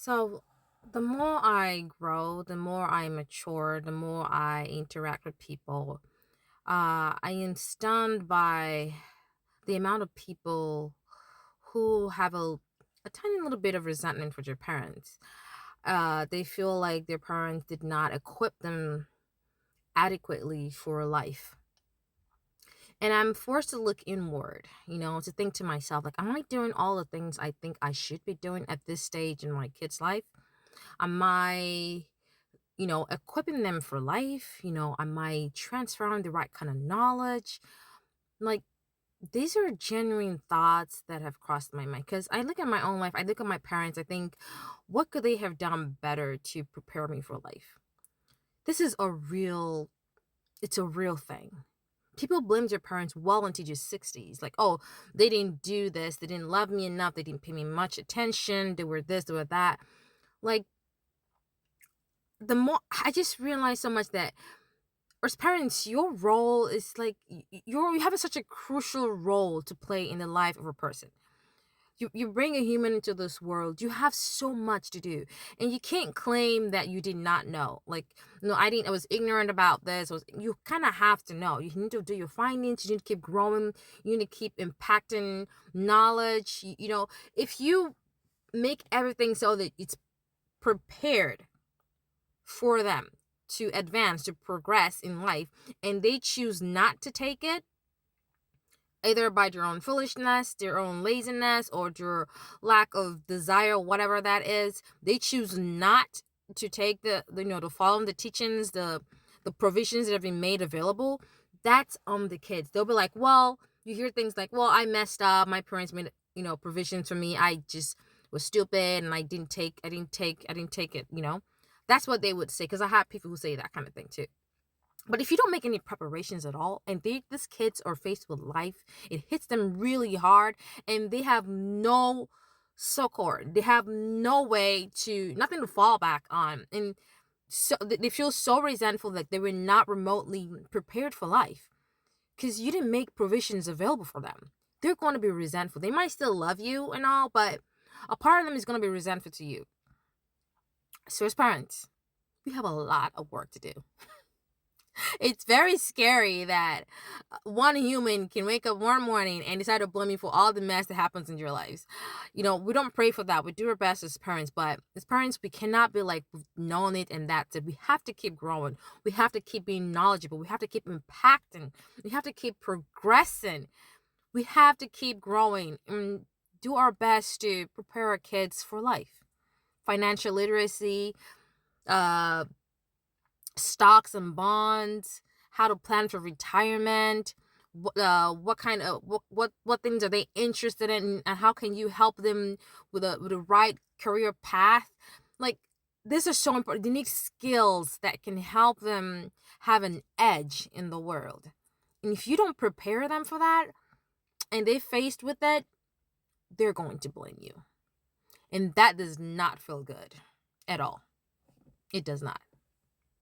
So, the more I grow, the more I mature, the more I interact with people, I am stunned by the amount of people who have a tiny little bit of resentment for their parents. They feel like their parents did not equip them adequately for life. And I'm forced to look inward, to think to myself, like, am I doing all the things I think I should be doing at this stage in my kid's life? Am I equipping them for life? Am I transferring the right kind of knowledge? Like, these are genuine thoughts that have crossed my mind because I look at my own life, I look at my parents, I think, what could they have done better to prepare me for life? This is it's a real thing. People blame their parents well into their 60s. Like, oh, they didn't do this, they didn't love me enough, they didn't pay me much attention, they were this, they were that. Like, the more I just realized so much that as parents, your role is like you have such a crucial role to play in the life of a person. You bring a human into this world. You have so much to do, and you can't claim that you did not know. Like, no, I didn't. I was ignorant about this. You kind of have to know. You need to do your findings. You need to keep growing. You need to keep impacting knowledge. If you make everything so that it's prepared for them to advance, to progress in life, and they choose not to take it, either by their own foolishness, their own laziness, or their lack of desire, whatever that is, they choose not to take to follow the teachings, the provisions that have been made available. That's on the kids. They'll be like, well, you hear things like, well, I messed up, my parents made provisions for me, I just was stupid and I didn't take it. That's what they would say, because I have people who say that kind of thing too. But if you don't make any preparations at all, and these kids are faced with life, it hits them really hard, and they have no succor. They have no way nothing to fall back on, and so they feel so resentful that they were not remotely prepared for life because you didn't make provisions available for them. They're going to be resentful. They might still love you and all, but a part of them is going to be resentful to you. So as parents, we have a lot of work to do. It's very scary that one human can wake up one morning and decide to blame you for all the mess that happens in your lives. We don't pray for that. We do our best as parents, but as parents, we cannot be like, we've known it and that's it. We have to keep growing. We have to keep being knowledgeable. We have to keep impacting. We have to keep progressing. We have to keep growing and do our best to prepare our kids for life. Financial literacy, uh, stocks and bonds, how to plan for retirement, what kind of what things are they interested in, and how can you help them with a right career path. Like, these are so important. They need skills that can help them have an edge in the world. And if you don't prepare them for that, and they faced with it, they're going to blame you. And that does not feel good at all. It does not.